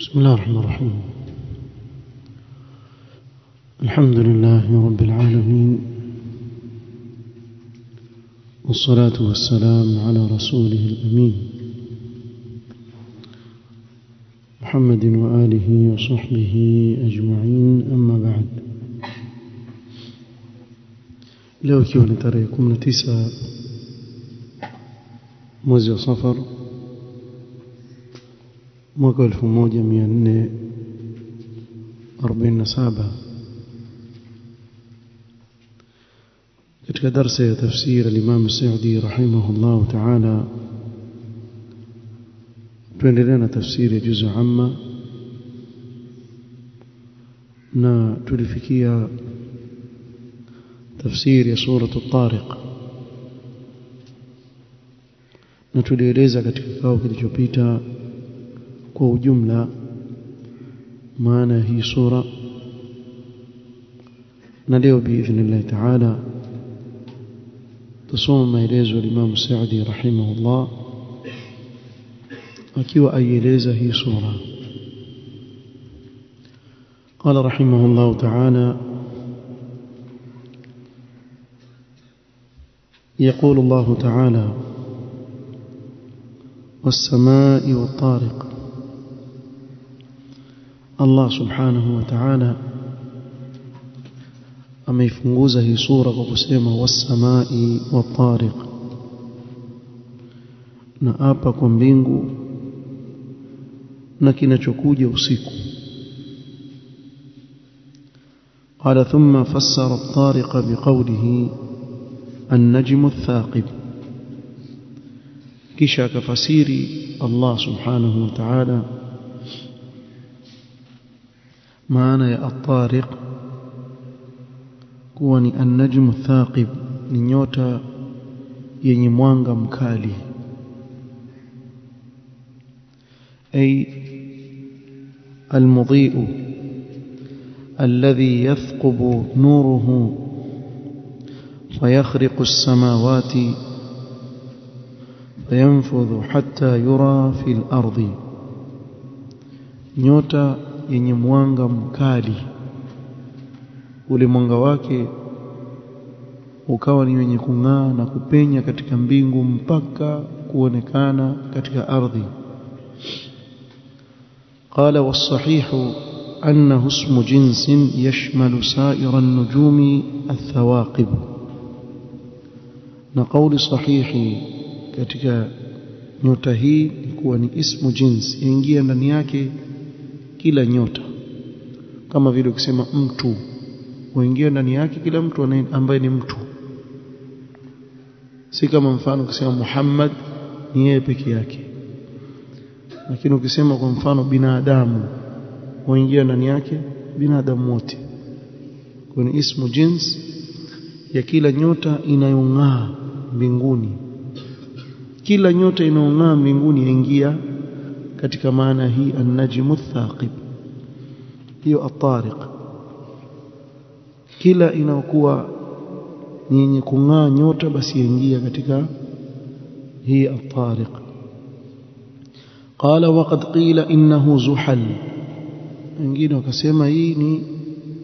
بسم الله الرحمن الرحيم. الحمد لله رب العالمين، والصلاة والسلام على رسوله الأمين محمد وآله وصحبه أجمعين، أما بعد. leo ikiwa ni tarehe 19 mwezi wa Safar mwaka 1447, katika darasa ya tafsir al-Imam Sa'di rahimahullah ta'ala, tuendelea na tafsiri ya juzu amma na tulifikia tafsiri ya sura at-Tariq, na tulieleza katika kikao kilichopita kwa ujumla maana hii sura, na leo biidhnillah ta'ala tusoma maelezo ya Imam Sa'di rahimahullah akiwa aieleza hii sura. قال رحمه الله تعالى: يقول الله تعالى: والسماء والطارق. Allah subhanahu wa ta'ala ameifunguza hii sura kwa kusema was-samai wat-tariq, na apa kwa mbingu na kinachokuja usiku. Qala thumma fassara at-tariqa biqawlihi an-najmu ath-thaqib, kisha akafasiri Allah subhanahu wa ta'ala maana ya at-tariq kuwa ni an-najmu ath-thaqib, ni nyota yenye mwanga mkali. ay al-mudhi'u alladhi yathqubu nuruhu fayakhriqu as-samawati fayanfudhu hatta yura fi al-ardi, nyota yenye mwanga mkali, ule mwanga wake ukawa ni wenye kung'aa na kupenya katika mbingu mpaka kuonekana katika ardhi. Qala was-sahihu annahu ismu jinsin yashmalu sa'ira an-nujumi ath-thawaqib, na kauli sahihi katika nyota hii kuwa ni ismu jins, yaingia ndani yake kila nyota, kama vile ukisema mtu, waingia ndani yake kila mtu ambaye ni mtu, si kama mfano ukisema Muhammad ni yeye peke yake. Lakini ukisema kwa mfano binadamu, waingia ndani yake binadamu wote. Kwa ni ismu jins ya kila nyota inayong'aa mbinguni, kila nyota inayong'aa mbinguni yaingia katika maana hii an-najmu ath-thaqib, hiyo at-tariq. Kila inayokuwa ni yenye kung'aa nyota basi yaingia katika hii at-tariq. Qala wa qad qila innahu zuhal, wengine wakasema hii ni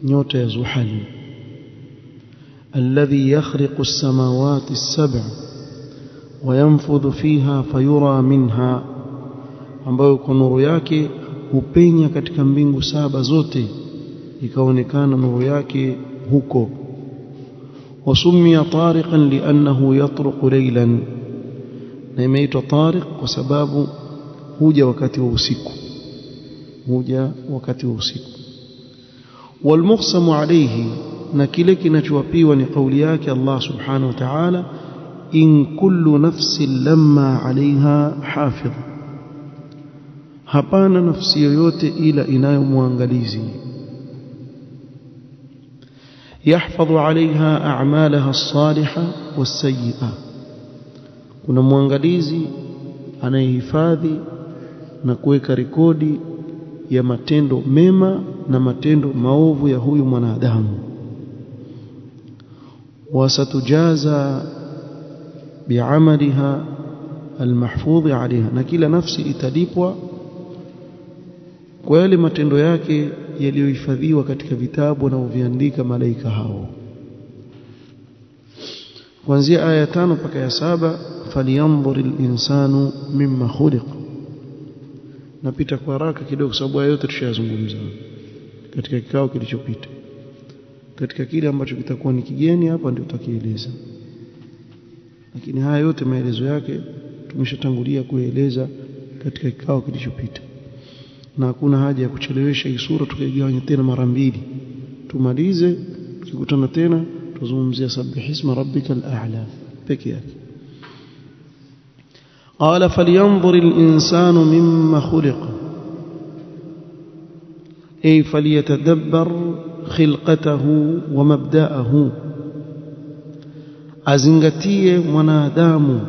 nyota ya Zuhal, alladhi yakhriqu as-samawati as-sab'a wa yanfudhu fiha fayura minha, ambayo kwa nuru yake hupenya katika mbingu 7 zote ikaonekana nuru yake huko. Wasummiya tariqan li'annahu yatruqu laylan, na imeitwa tariq kwa sababu huja wakati wa usiku, huja wakati wa usiku. Walmuqsamu alayhi, na kile kinachowapiwa ni kauli yake Allah subhanahu wa ta'ala: in kullu nafsin lamma 'alayha hafidh, hapana nafsi yoyote ila inayo muangalizi. Yahfadhu 'alayha a'malaha as-salihah was-sayyi'ah, kuna muangalizi anayehifadhi na kuweka rekodi ya matendo mema na matendo maovu ya huyu mwanadamu. Wasatujaza bi'amaliha al-mahfudh 'alayha, na kila nafsi italipwa kwa yale matendo yake yaliyohifadhiwa katika vitabu wanavyoandika malaika hao. kuanzia aya 5 mpaka ya 7, falyanzuril insanu mimma khuliq. Napita kwa haraka kidogo sababu hayo yote tushayazungumza katika kikao kilichopita. Katika kile ambacho kitakuwa ni kigeni hapa ndio tutakieleza, lakini haya yote maelezo yake tumeshatangulia kueleza katika kikao kilichopita, na hakuna haja ya kuchelewesha hii sura tukaigawanya tena mara mbili. Tumalize, tukutana tena tuzungumzia sabbihisma rabbikal a'la peke yake. qala falyanzuril insanu mimma khuliqa ay falyatadabbar khilqatahu wa mabda'ahu, azingatie mwanadamu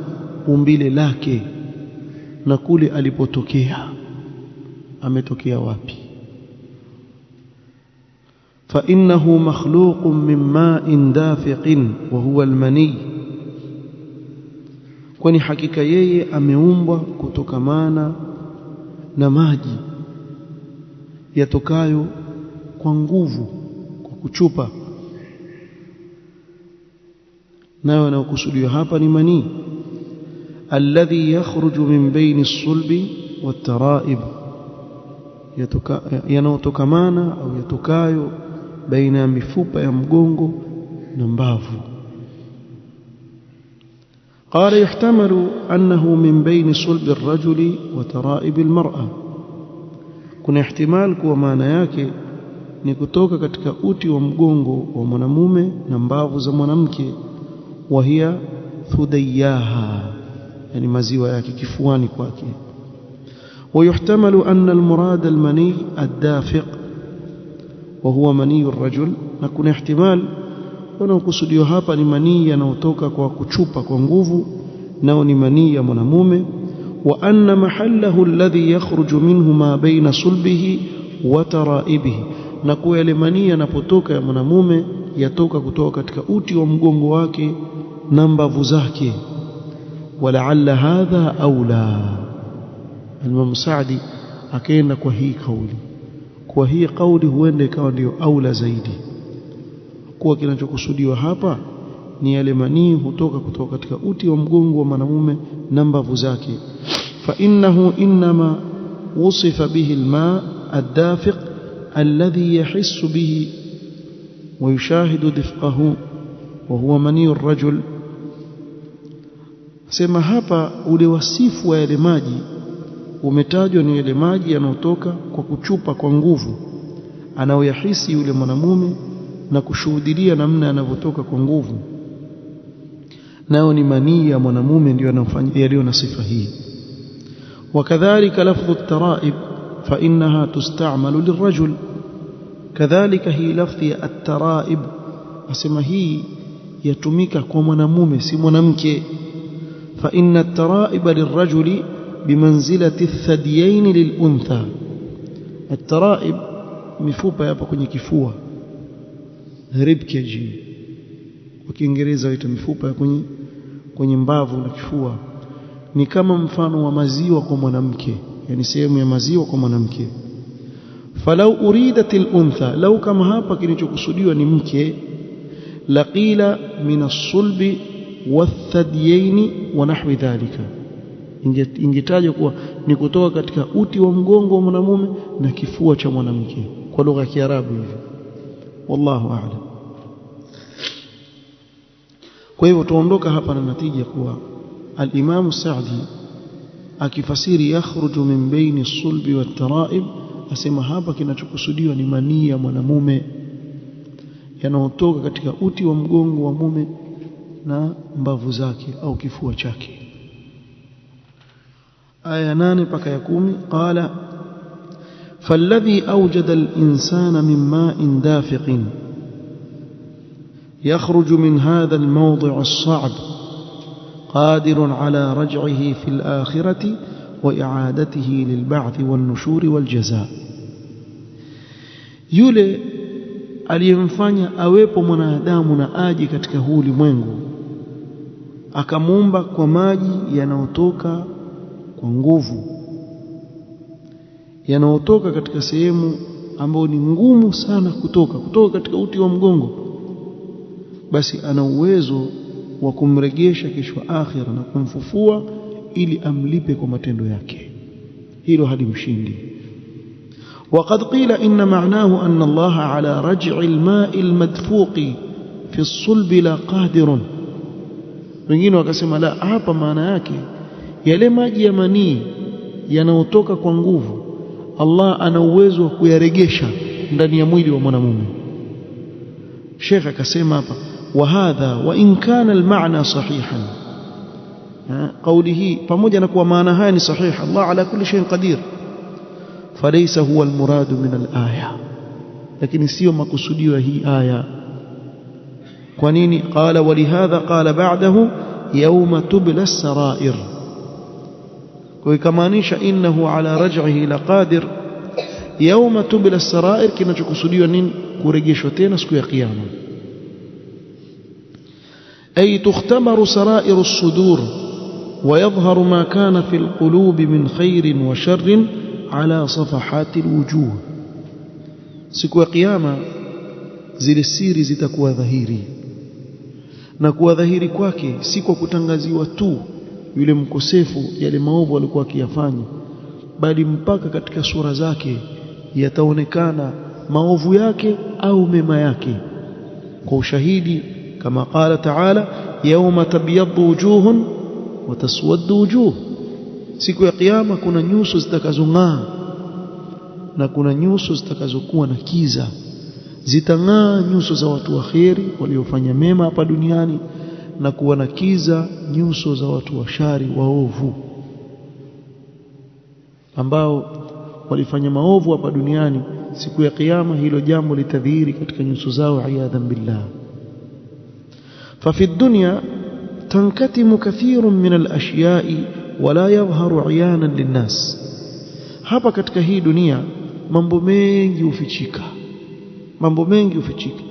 umbile lake na kule alipotokea, ametokea wapi. fa innahu makhluqun min ma'in dafiqin wa huwa almani, kwani hakika yeye ameumbwa kutokamana na maji yatokayo kwa nguvu, kwa kuchupa, nayo yanayokusudiwa hapa ni manii, alladhi yakhruju min baini as-sulbi wat-tara'ib, yanayotokamana au yatokayo baina ya mifupa ya mgongo na mbavu. qala yuhtamalu annahu min baini sulbi ar-rajuli wa tara'ib al-mar'a, kuna ihtimal kuwa maana yake ni kutoka katika uti wa mgongo wa mwanamume na mbavu za mwanamke, wa hiya thudayaha, yani maziwa yake kifuani kwake. ويحتمل أن المراد المني الدافق وهو مني الرجل, na kuna ihtimal wanaokusudiwa hapa ni manii yanayotoka kwa kuchupa kwa nguvu, nao ni manii ya mwanamume. wa anna mahallahu alladhi yakhruju minhu ma baina sulbihi wa taraibihi, na kwa yale manii yanapotoka ya mwanamume yatoka kutoka katika uti wa mgongo wake na mbavu zake. walaalla hadha aula, Imam Saadi akaenda kwa hii kauli, kwa hii kauli huenda ikawa ndio aula zaidi, kwa kinachokusudiwa hapa ni yale manii kutoka katika uti wa mgongo wa mwanamume na mbavu zake. fa innahu inma wusifa bihi alma ad-dafiq alladhi yahissu bihi wa yushahidu difqahu wa huwa mani ar-rajul. Sema hapa ule wasifu wa yale maji umetajwa ni yale maji yanayotoka kwa kuchupa kwa nguvu, anaoyahisi yule mwanamume na kushuhudia namna yanavyotoka kwa nguvu, nao ni manii ya mwanamume ndio yanafanya yaliyo na sifa hii. wakadhalika lafdhu at-tara'ib fa innaha tusta'malu lirajul, kadhalika hii lafdhi ya at-tara'ib asema hii yatumika kwa mwanamume si mwanamke. fa inna at-tara'iba lirajuli bimanzilati ath-thadyayn liluntha. At-tara'ib mifupa hapa kwenye kifua, ribcage kwa Kiingereza huitwa mifupa ya kwenye mbavu na kifua, ni kama mfano wa maziwa kwa mwanamke, yani sehemu ya maziwa kwa mwanamke. falau uridat al-untha, lau kama hapa kilichokusudiwa ni mke, laqila min as-sulbi wath-thadyayn wa nahwi dhalika, ingetajwa kuwa ni kutoka katika uti wa mgongo wa mwanamume na kifua cha mwanamke kwa lugha ya Kiarabu hivi. Wallahu a'lam. Kwa hivyo tuondoka hapa na natija kuwa al-Imam Sa'di akifasiri yakhruju min baini as-sulbi wat-tara'ib, asema hapa kinachokusudiwa ni manii ya mwanamume yanayotoka katika uti wa mgongo wa mume na mbavu zake au kifua chake. aya 8 mpaka ya 10, qala falladhi awjada al-insana min ma'in dafiqin yakhruju min hadha al-mawdi' as-sa'b qadirun ala raj'ihi fi al-akhirati wa i'adatihi lil-ba'th wan-nushur wal-jazaa. Yule aliyemfanya awepo mwanadamu na aje katika huu ulimwengu, akamuumba kwa maji yanayotoka kwa nguvu, yanayotoka katika sehemu ambayo ni ngumu sana kutoka katika uti wa mgongo, basi ana uwezo wa kumrejesha kesho akhira na kumfufua ili amlipe kwa matendo yake. Hilo halimshindi. وقد قيل إن معناه أن الله على رجع الماء المدفوق في الصلب لا قادر. wengine wakasema la, hapa maana yake yale maji ya manii yanayotoka kwa nguvu, Allah ana uwezo wa kuyaregesha ndani ya mwili wa mwanamume. Sheikh akasema hapa, wa hadha wa in kana al-ma'na sahihan, qawlihi, pamoja na kuwa maana haya ni sahih, Allah ala kulli shay'in qadir, falaysa huwa al-murad min al-aya, lakini sio makusudio hii aya. kwa nini? Qala walihadha qala ba'dahu yawma tubla as-sarair, kwa ikamaanisha innahu ala raj'ihi laqadir. Yawma tubla as-sarair kinachokusudiwa nini? Kurejeshwa tena siku ya kiyama. ay tukhtabaru sarair as-sudur wa yadhharu ma kana fi al-qulub min khairin wa sharrin ala safahati al-wujuh. siku ya kiyama zile siri zitakuwa dhahiri, na kuwa dhahiri kwake si kwa kutangaziwa tu yule mkosefu yale maovu alikuwa akiyafanya, bali mpaka katika sura zake yataonekana maovu yake au mema yake kwa ushahidi, kama qala ta'ala yawma tabyaddu wujuhun wa taswaddu wujuh. siku ya kiyama kuna nyuso zitakazong'aa na kuna nyuso zitakazokuwa na kiza. Zitang'aa nyuso za watu wa kheri waliofanya mema hapa duniani, na kuwa na kiza nyuso za watu wa shari waovu ambao walifanya maovu hapa duniani. siku ya kiyama hilo jambo litadhihiri katika nyuso zao, iyadhan billah. ففي الدنيا تنكتم كثير من الأشياء ولا يظهر عيانا للناس. hapa katika hii dunia mambo mengi hufichika,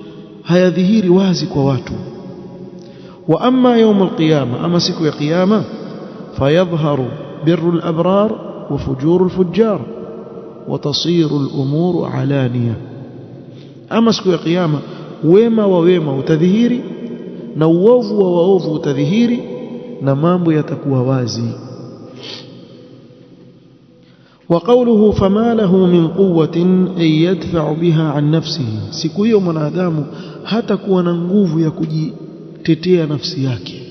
hayadhihiri wazi kwa watu. wa amma yawm al-qiyama, ama siku ya kiyama, fayadhharu birru al-abrar wa fujuru al-fujjar wa tasiru al-umuru alaniya. ama siku ya kiyama wema wa wema utadhihiri na uovu wa waovu utadhihiri, na mambo yatakuwa wazi. وقوله فما له من قوة أن يدفع بها عن نفسه. siku hiyo mwanadamu hatakuwa na nguvu ya kujitetea nafsi yake,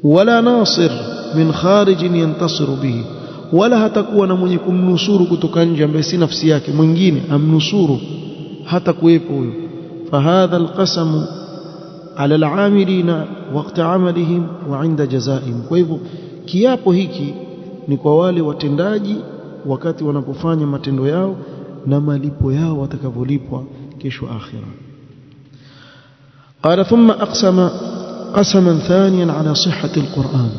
wala nasir min kharij yantasiru bihi, wala hatakuwa na mwenye kumnusuru kutoka nje ambaye si nafsi yake, mwingine amnusuru, hata kuwepo huyo. fahadha alqasamu ala al'amilina waqta 'amalihim wa 'inda jazaihim. kwa hivyo kiapo hiki ni kwa wale watendaji wakati wanapofanya matendo yao na malipo yao watakavolipwa kesho akhira. qala thumma aqsama qasaman thaniyan ala sihhati alquran.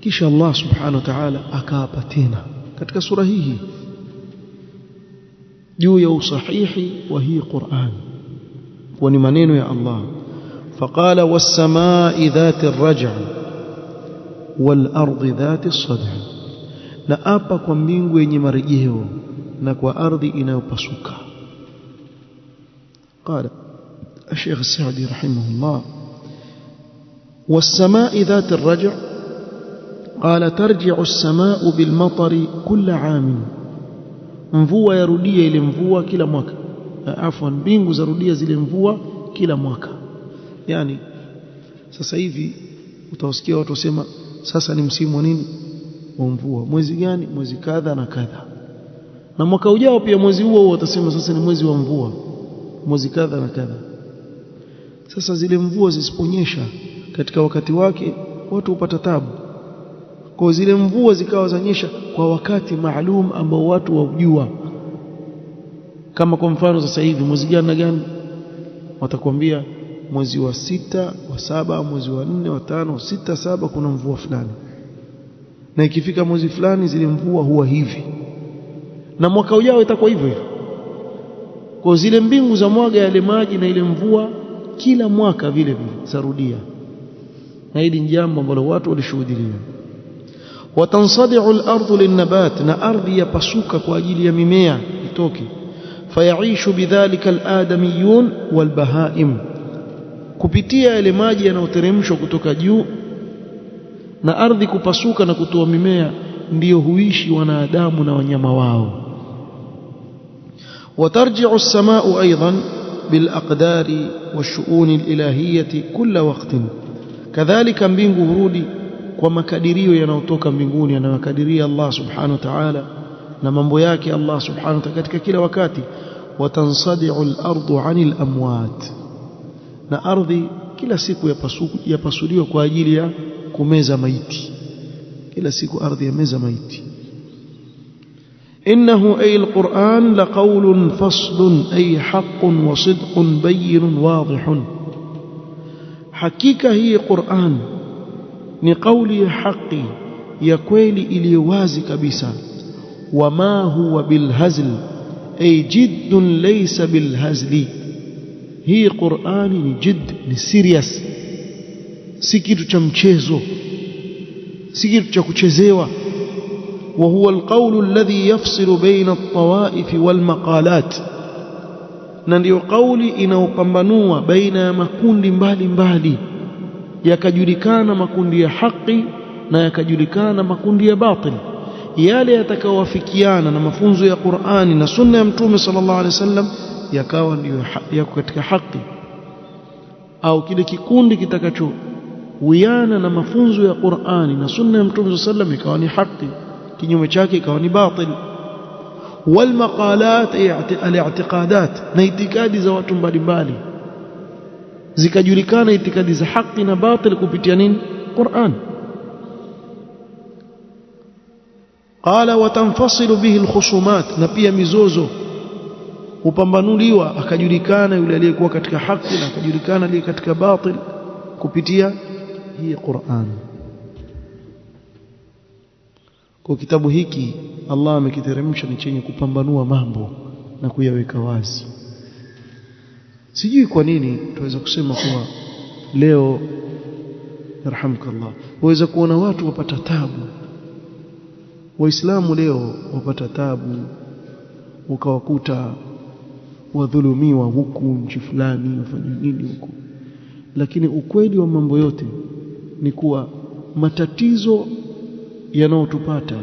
kisha Allah subhanahu wa ta'ala akaapa tena katika sura hii juu ya usahihi wa hii Qur'an, kwa ni maneno ya Allah. faqala was-samaa'i dhati ar-raj' wal-ardi dhati as-sadh, na apa kwa mbingu yenye marejeo na kwa ardhi inayopasuka. qala الشيخ السعدي رحمه الله والسماء ذات الرجع قال ترجع السماء بالمطر كل عام. mvua yarudia ile mvua kila mwaka, afwan mbingu zarudia zile mvua kila mwaka. yani sasa hivi utawasikia watu wasema sasa ni msimu wa nini, wa mvua. mwezi gani? mwezi kadha na kadha. na mwaka ujao pia mwezi huo watasema sasa ni mwezi wa mvua, mwezi kadha na kadha. sasa zile mvua zisiponyesha katika wakati wake watu hupata tabu. kwa zile mvua zikawa zanyesha kwa wakati maalum ambao watu wajua, kama kwa mfano sasa hivi mwezi gani na gani, watakwambia mwezi wa 6, wa 7, mwezi wa 4, wa 5, 6, 7 kuna mvua fulani, na ikifika mwezi fulani zile mvua huwa hivi, na mwaka ujao itakuwa hivyo hivyo. kwa zile mbingu za mwaga yale maji na ile mvua kila mwaka vile vile zarudia, na hili ni jambo ambalo watu walishuhudia. وتنصدع الأرض للنبات نأرض يبسوك كواجيل يميميا يتوكي فيعيش بذلك الآدميون والبهائم kupitia ile maji yanayoteremshwa kutoka juu na ardhi kupasuka na kutoa mimea ndio huishi wanadamu na wanyama wao. وترجع السماء أيضا بالأقدار والشؤون الإلهية كل وقت كذلك mbingu hurudi kwa makadirio yanayotoka mbinguni yanayokadiria Allah subhanahu wa ta'ala na mambo yake Allah subhanahu wa ta'ala katika kila wakati. وتنصدع الأرض عن الأموات na ardhi kila siku yapasuliwa kwa ajili ya kumeza maiti, kila siku ardhi yameza maiti. إنه أي القرآن لقول فصل أي حق وصدق بين واضح. حقيقة هي قرآن ni kauli ya haki ya kweli iliyo wazi kabisa. Wama huwa bilhazl ay jiddun laysa bilhazli. Hii Qur'ani ni jidd, ni serious, si kitu cha mchezo, si kitu cha kuchezewa. وهو القول الذي يفصل بين الطوائف والمقالات na ndio kauli inaopambanua baina ya makundi mbalimbali yakajulikana makundi ya haki na yakajulikana makundi ya batil. Yale yatakayowafikiana na mafunzo ya Qur'ani na sunna ya Mtume sallallahu alaihi wasallam yakawa ndio yako katika haki, au kile kikundi kitakachowiana na mafunzo ya Qur'ani na sunna ya Mtume sallallahu alaihi wasallam ikawa ni haki, kinyume chake ikawa ni batil. والمقالات الاعتقادات na itikadi za watu mbalimbali zikajulikana itikadi za haki na batil kupitia nini? Qur'an. Qala watanfasilu bihi alkhusumat, na pia mizozo upambanuliwa, akajulikana yule aliyekuwa katika haki na akajulikana aliye katika batil kupitia hii Qur'an. Kwa kitabu hiki Allah amekiteremsha ni chenye kupambanua mambo na kuyaweka wazi. Sijui kwa nini tuweza kusema kuwa leo yarhamkallah waweza kuona watu wapata tabu, Waislamu leo wapata tabu, ukawakuta wadhulumiwa huku nchi fulani wafanya nini huku, lakini ukweli wa mambo yote ni kuwa matatizo yanayotupata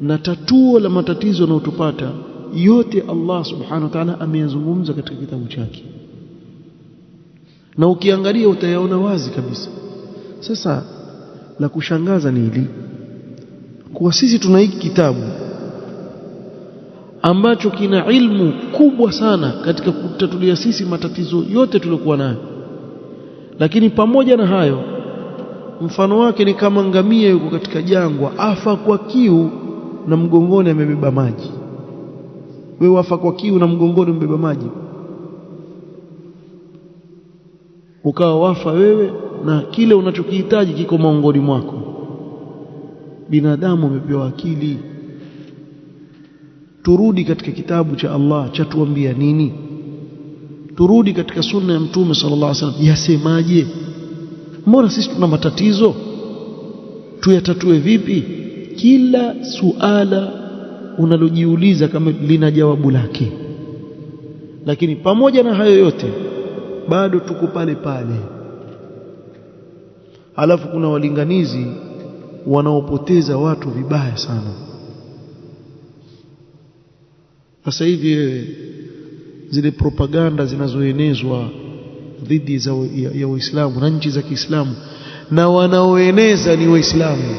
na tatuo la matatizo yanayotupata yote Allah subhanahu wa ta'ala ameyazungumza katika kitabu chake, na ukiangalia utayaona wazi kabisa. Sasa la kushangaza ni hili, kwa sisi tuna hiki kitabu ambacho kina ilmu kubwa sana katika kutatulia sisi matatizo yote tuliokuwa nayo, lakini pamoja na hayo mfano wake ni kama ngamia yuko katika jangwa afa kwa kiu na mgongoni amebeba maji. Wewe wafa kwa kiu na mgongoni umebeba maji, ukawa wafa wewe na kile unachokihitaji kiko maongoni mwako. Binadamu amepewa akili. Turudi katika kitabu cha Allah chatuambia nini, turudi katika sunna ya Mtume sallallahu alaihi wasallam yasemaje. Mbona sisi tuna matatizo, tuyatatue vipi? Kila suala unalojiuliza kama lina jawabu lake, lakini pamoja na hayo yote bado tuko pale pale. Alafu kuna walinganizi wanaopoteza watu vibaya sana. Sasa hivi zile propaganda zinazoenezwa dhidi ya Uislamu na nchi za Kiislamu, na wanaoeneza ni Waislamu.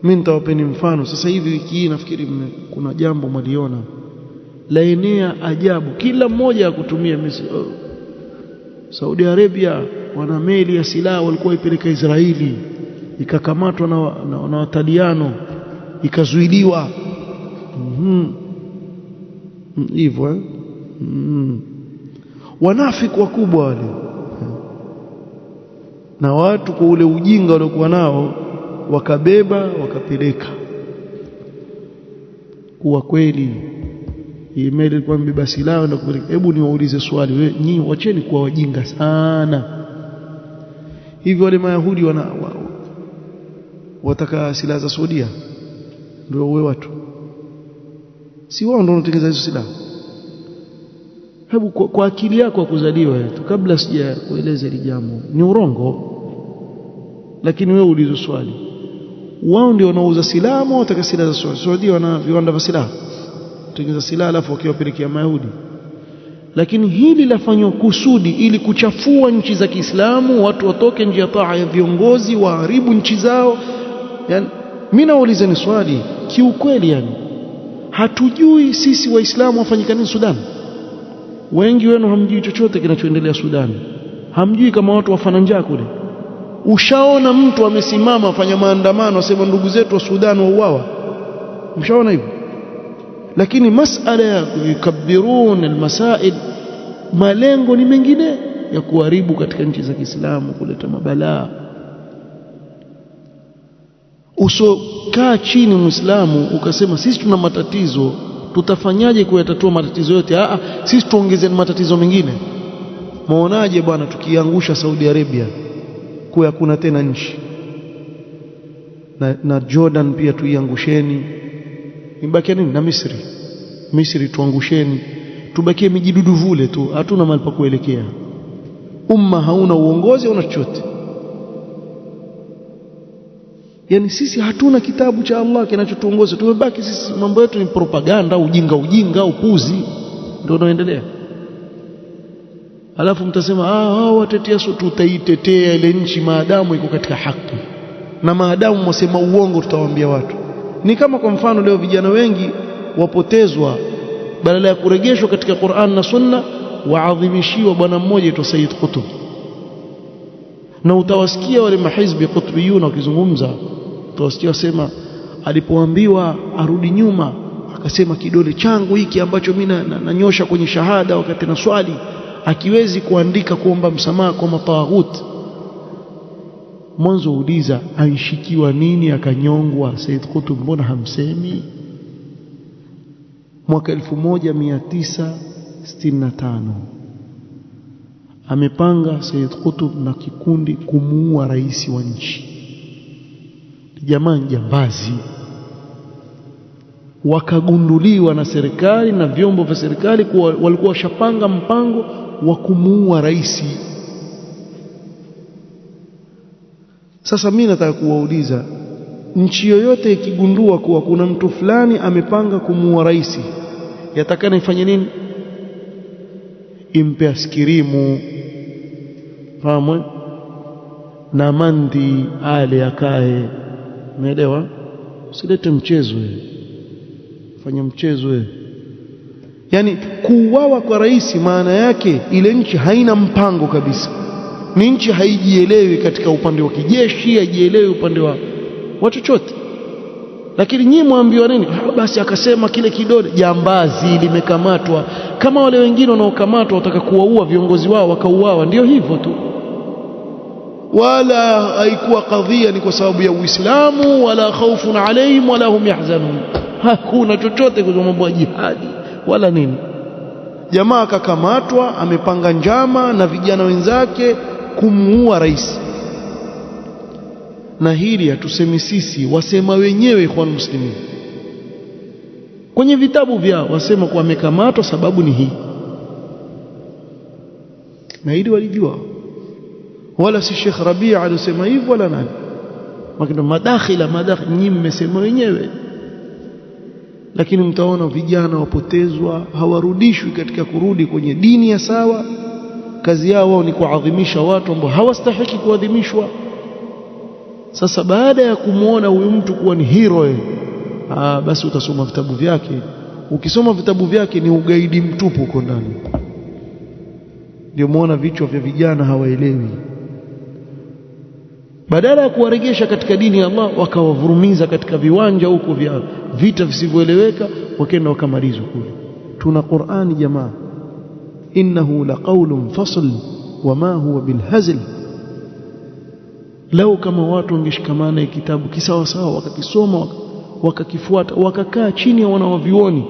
Mimi nitawapeni mfano. Sasa hivi wiki hii nafikiri kuna jambo mliona laenea ajabu, kila mmoja akutumia Saudi Arabia wana meli ya silaha walikuwa ipeleka Israeli, ikakamatwa na Wataliano, ikazuiliwa hivyo wanafiki wakubwa wale, na watu kwa ule ujinga waliokuwa nao wakabeba wakapeleka. Kuwa kweli hii meli ilikuwa mbeba silaha na kupeleka. Hebu niwaulize swali, wewe nyinyi wacheni kuwa wajinga sana. Hivi wale Mayahudi wataka silaha za Saudia ndio uwe watu, si wao ndio wanatengeneza hizo silaha? Hebu kwa akili yako kuzaliwa tu, kabla sija kueleza hili jambo, ni urongo. Lakini wewe ulizo swali, wao ndio wanauza silaha au wataka silaha za Saudia? Wana viwanda vya silaha, tengeneza silaha alafu wakiwapelekea Mayahudi. Lakini hili lafanywa kusudi ili kuchafua nchi za Kiislamu, watu watoke nje ya taa ya viongozi, waharibu nchi zao. Yani mimi nauliza ni swali kiukweli, yani hatujui sisi Waislamu wafanyika nini Sudan? Wengi wenu hamjui chochote kinachoendelea Sudan, hamjui kama watu wafana njaa kule. Ushaona mtu amesimama afanya maandamano asema ndugu zetu wa Sudan wauawa? Mshaona hivyo? Lakini masala ya yukabirun almasail, malengo ni mengine ya kuharibu katika nchi za Kiislamu, kuleta mabalaa. Usokaa chini Muislamu ukasema sisi tuna matatizo, tutafanyaje kuyatatua matatizo yote? Sisi tuongeze matatizo mengine. Muonaje bwana tukiangusha Saudi Arabia kwa hakuna tena nchi, na Jordan pia tuiangusheni, ibaki nini na Misri tuangusheni, tubakie mijidudu vule tu, hatuna mahali pa kuelekea. Umma hauna uongozi, hauna chochote. Yani sisi hatuna kitabu cha Allah kinachotuongoza, tumebaki sisi mambo yetu ni propaganda, ujinga, upuzi ndio unaendelea. Alafu mtasema hao watetea, so tutaitetea ile nchi maadamu iko katika haki, na maadamu mwasema uongo tutawaambia watu. Ni kama kwa mfano leo vijana wengi wapotezwa, badala ya kurejeshwa katika Qur'an na Sunna, waadhimishiwa bwana mmoja aitwa Sayyid Qutb. Na utawasikia wale mahizbi Qutbiyuna wakizungumza, utawasikia wasema alipoambiwa arudi nyuma akasema kidole changu hiki ambacho mimi nanyosha kwenye shahada wakati na swali akiwezi kuandika kuomba msamaha kwa mataghut. Mwanzo uliza aishikiwa nini akanyongwa Sayyid Qutb, mbona hamsemi? Mwaka 1965 amepanga Sayyid Qutb na kikundi kumuua rais wa nchi. Jamaa jambazi, wakagunduliwa na serikali na vyombo vya serikali kuwa walikuwa washapanga mpango wa kumuua rais. Sasa mimi nataka kuwauliza, nchi yoyote ikigundua kuwa kuna mtu fulani amepanga kumuua rais, yatakana ifanye nini? Impe askirimu, fahamu, na mandi ale akae. Umeelewa? Usilete mchezo wewe, fanya mchezo wewe. Yani kuuawa kwa rais maana yake ile nchi haina mpango kabisa, ni nchi haijielewi katika upande wa kijeshi, haijielewi upande wa chochote. Lakini nyinyi mwambiwa nini? Basi akasema kile kidole jambazi limekamatwa, kama wale wengine wanaokamatwa wataka kuwaua viongozi wao wakauawa, ndio hivyo tu. Wala haikuwa kadhia ni kwa sababu ya Uislamu, wala khaufun alaihim wala hum yahzanun. Hakuna chochote kwa mambo ya jihadi wala nini. Jamaa akakamatwa amepanga njama na vijana wenzake kumuua rais. Na hili hatusemi sisi, wasema wenyewe ikhwan muslimin. Kwenye vitabu vyao wasema kwa amekamatwa sababu ni hii. Na hili walijua. Wala si Sheikh Rabia alisema hivyo wala nani. Makina madakhila nyinyi mmesema wenyewe. Lakini mtaona vijana wapotezwa, hawarudishwi katika kurudi kwenye dini ya sawa. Kazi yao wao ni kuadhimisha watu ambao hawastahiki kuadhimishwa. Sasa baada ya kumuona huyu mtu kuwa ni hero, basi utasoma vitabu vyake. Ukisoma vitabu vyake ni ugaidi mtupu uko ndani. Ndio muona vichwa vya vijana hawaelewi. Badala ya kuwarejesha katika dini ya Allah, wakawavurumiza katika viwanja huko vya vita visivyoeleweka, wakaenda wakamalizwa kule. Tuna Qur'ani jamaa, innahu laqawlun fasl wama huwa bilhazl. Lau kama watu wangeshikamana kitabu kisawa sawa, wakakisoma wakakifuata, wakakaa chini ya wanawavioni,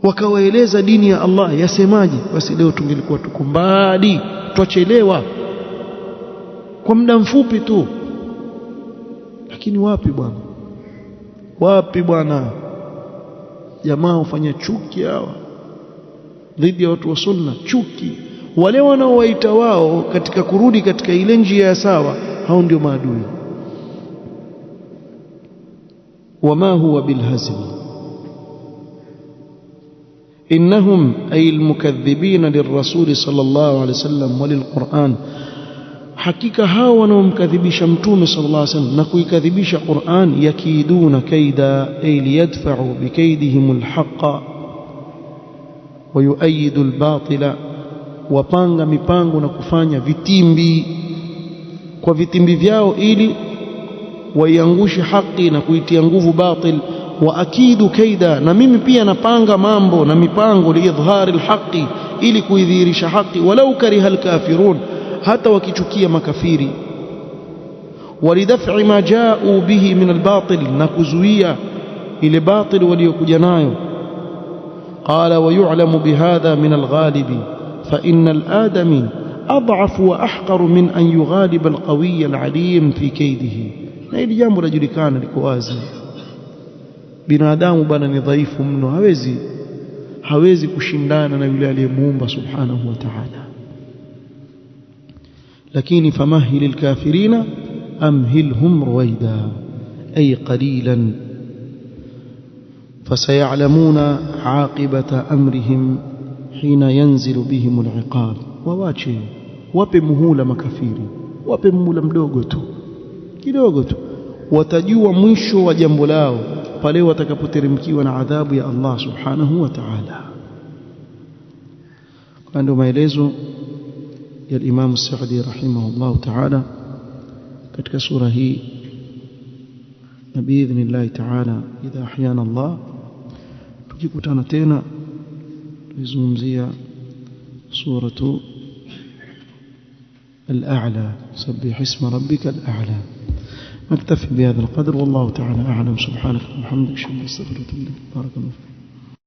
wakawaeleza dini ya Allah yasemaje, basi leo tungelikuwa tuko mbali, tuachelewa kwa muda mfupi tu. lakini wapi bwana jamaa hufanya chuki hawa dhidi ya watu wa sunna, chuki. Wale wanaowaita wao katika kurudi katika ile njia ya sawa, hao ndio maadui. wama huwa bilhazl innahum ay almukaththibina lirrasul sallallahu alayhi wasallam wa lilquran, hakika hao wanaomkadhibisha mtume sallallahu alayhi wasallam na kuikadhibisha Qur'an, yakiduna kaida ay liyadfa'u bikaydihim alhaqqa wa yuayidu albatila, wapanga mipango na kufanya vitimbi kwa vitimbi vyao ili waiangushe haki na kuitia nguvu batil. Wa akidu kaida, na mimi pia napanga mambo na mipango liidhhari alhaqi, ili kuidhihirisha haki, walau kariha alkafirun, hata wakichukia makafiri. Walidaf'i ma ja'u bihi min albatil, na kuzuia ile batil waliokuja nayo. Qala wa yu'lamu bihadha min alghalibi fa inna aladami ad'afu wa ahqaru min an yughaliba alqawiy alalim fi kaydihi. Na hili jambo lajulikana, liko wazi. Binadamu bana ni dhaifu mno, hawezi kushindana na yule aliyemuumba subhanahu wa ta'ala. Lakini famahilil kafirina amhilhum ruwaida ay qalilan fasayalamuna aqibata amrihim hina yanzilu bihim aliqab. Wawache, wape muhula makafiri, wape muhula mdogo tu, kidogo tu, watajua mwisho wa jambo lao pale watakapoteremkiwa na adhabu ya Allah subhanahu wa ta'ala. Kwa ndio maelezo ya Imam Sa'di rahimahullah ta'ala katika sura hii, na biidhnillah ta'ala idha ahyana Allah tukikutana tena tuzungumzia suratu al-a'la, sabbih isma rabbika al-a'la. نكتفي بهذا القدر والله تعالى أعلم. سبحانك وبحمدك أشهد أن لا إله إلا أنت أستغفرك وأتوب إليك. بارك الله فيك.